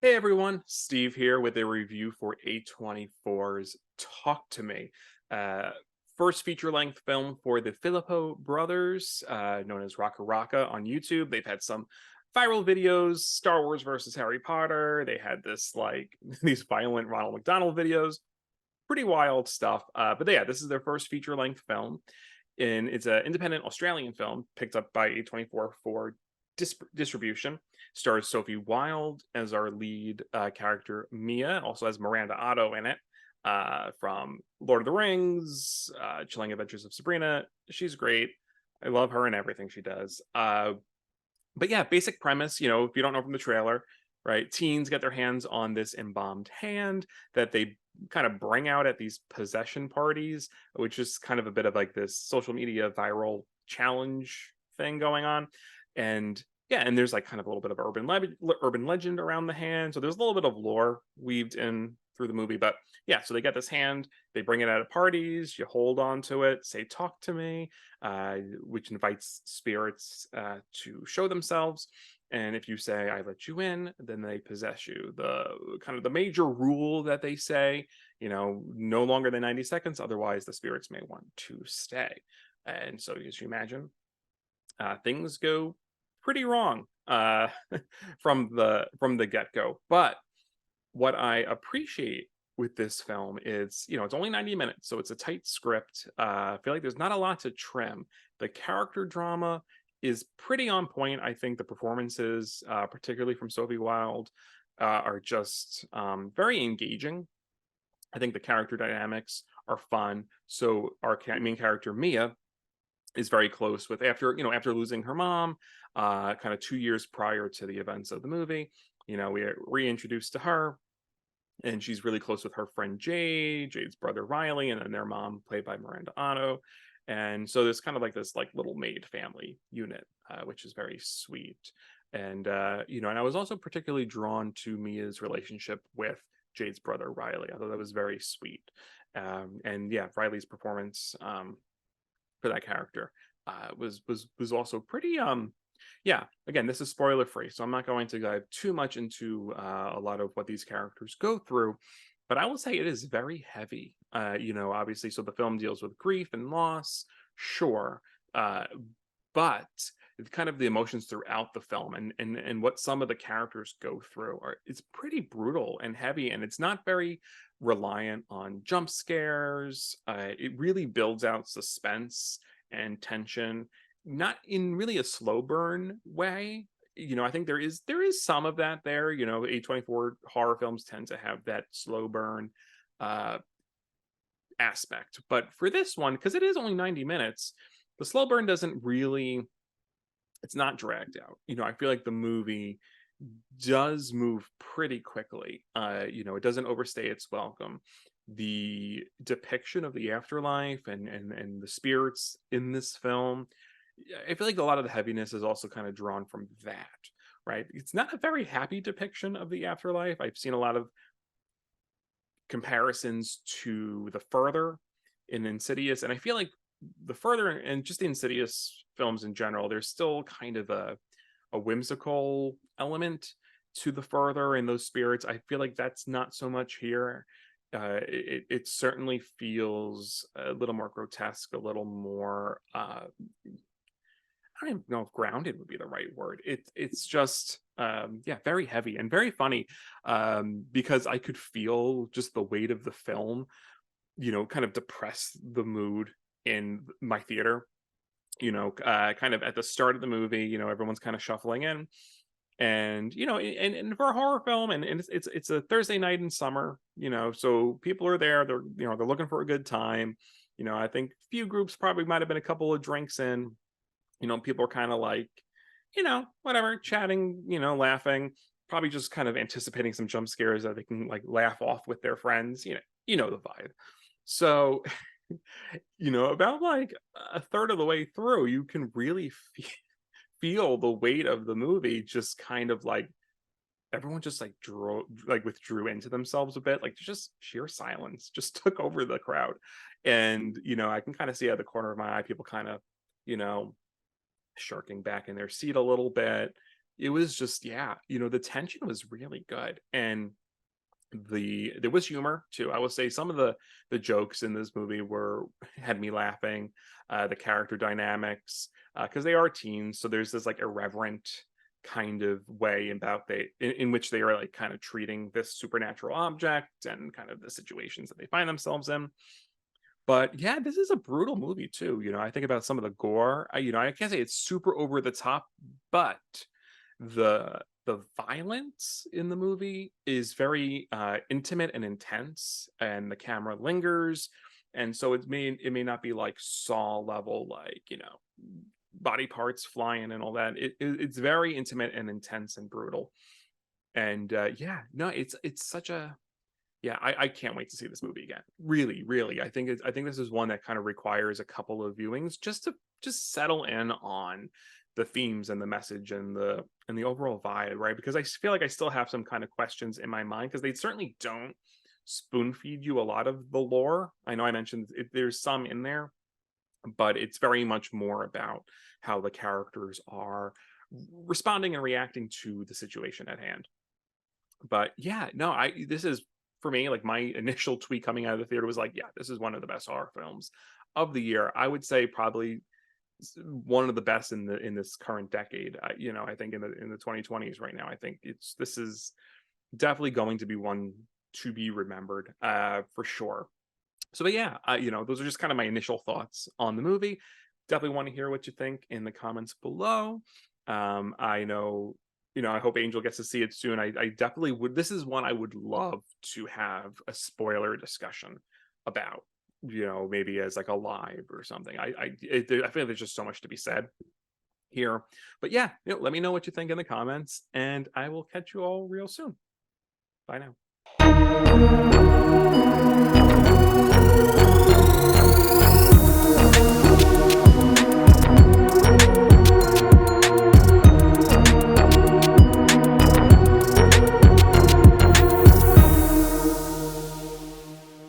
Hey everyone, Steve here with a review for A24's Talk to Me. Uh, First feature length film for the Filippo brothers, known as Raka Raka on YouTube. They've had some viral videos, Star Wars versus Harry Potter. They had this like these violent Ronald McDonald videos, pretty wild stuff. But yeah, this is their first feature length film. And it's an independent Australian film picked up by A24 for distribution. Stars Sophie Wilde as our lead character, Mia. Also has Miranda Otto in it from Lord of the Rings, Chilling Adventures of Sabrina. She's great. I love her and everything she does. But yeah, basic premise, if you don't know from the trailer, right? Teens get their hands on this embalmed hand that they kind of bring out at these possession parties, which is kind of a bit of like this social media viral challenge thing going on. And yeah, and there's like kind of a little bit of urban legend around the hand. So there's a little bit of lore weaved in through the movie. But yeah, so they get this hand, they bring it out at parties, you hold on to it, say, talk to me, which invites spirits to show themselves. And if you say, I let you in, then they possess you. The kind of the major rule that they say, no longer than 90 seconds, otherwise the spirits may want to stay. And so as you imagine, things go pretty wrong from the get-go. But what I appreciate with this film is, it's only 90 minutes, so it's a tight script. I feel like there's not a lot to trim. The character drama is pretty on point. I think the performances, particularly from Sophie Wilde, are just very engaging. I think the character dynamics are fun. So our main character Mia is very close with after losing her mom, kind of 2 years prior to the events of the movie. We are reintroduced to her, and she's really close with her friend Jade's brother Riley, and then their mom, played by Miranda Otto. And so there's kind of like this like little maid family unit, which is very sweet. And and I was also particularly drawn to Mia's relationship with Jade's brother Riley. I thought that was very sweet. And yeah, Riley's performance for that character was also pretty yeah, again, this is spoiler free, so I'm not going to dive too much into a lot of what these characters go through, but I will say it is very heavy. Obviously, so the film deals with grief and loss, sure, uh, but it's kind of the emotions throughout the film and what some of the characters go through are it's pretty brutal and heavy, and it's not very reliant on jump scares. It really builds out suspense and tension, not in really a slow burn way. I think there is some of that there. A24 horror films tend to have that slow burn uh aspect, but for this one, because it is only 90 minutes, the slow burn doesn't really, it's not dragged out. I feel like the movie does move pretty quickly. It doesn't overstay its welcome. The depiction of the afterlife and the spirits in this film, I feel like a lot of the heaviness is also kind of drawn from that, right? It's not a very happy depiction of the afterlife. I've seen a lot of comparisons to The Further in Insidious, and I feel like The Further and just the Insidious films in general, there's still kind of a whimsical element to The Further and those spirits. I feel like that's not so much here. It certainly feels a little more grotesque, a little more I don't even know if grounded would be the right word. It's just yeah, very heavy and very funny, because I could feel just the weight of the film, kind of depress the mood in my theater. Kind of at the start of the movie, everyone's kind of shuffling in, and and for a horror film, and it's a Thursday night in summer, so people are there. They're looking for a good time. I think few groups probably might have been a couple of drinks in. People are kind of like, whatever, chatting, laughing, probably just kind of anticipating some jump scares that they can like laugh off with their friends. The vibe. So, about like a third of the way through, you can really feel the weight of the movie just kind of like everyone just withdrew into themselves a bit, like just sheer silence just took over the crowd. And I can kind of see out the corner of my eye people kind of you know shirking back in their seat a little bit, it was just, yeah, the tension was really good, and there was humor too. I will say some of the jokes in this movie were had me laughing. The character dynamics, because they are teens, so there's this like irreverent kind of way about in which they are like kind of treating this supernatural object and kind of the situations that they find themselves in. But yeah, this is a brutal movie too. I think about some of the gore. I can't say it's super over the top, but the violence in the movie is very intimate and intense, and the camera lingers, and so it may not be like Saw level, like body parts flying and all that. It's very intimate and intense and brutal. And yeah, no, it's such a yeah, I can't wait to see this movie again. Really, really. I think this is one that kind of requires a couple of viewings just to just settle in on the themes and the message and the overall vibe, right? Because I feel like I still have some kind of questions in my mind because they certainly don't spoon feed you a lot of the lore. I know I mentioned there's some in there, but it's very much more about how the characters are responding and reacting to the situation at hand. But yeah, no, I this is for me, like my initial tweet coming out of the theater was like, yeah, this is one of the best horror films of the year. I would say probably one of the best in this current decade. I think in the 2020s right now, I think this is definitely going to be one to be remembered, for sure. So, but yeah, those are just kind of my initial thoughts on the movie. Definitely want to hear what you think in the comments below. I know, I hope Angel gets to see it soon. I definitely would. This is one I would love to have a spoiler discussion about. Maybe as like a live or something. I feel like there's just so much to be said here. But yeah, let me know what you think in the comments, and I will catch you all real soon. Bye now.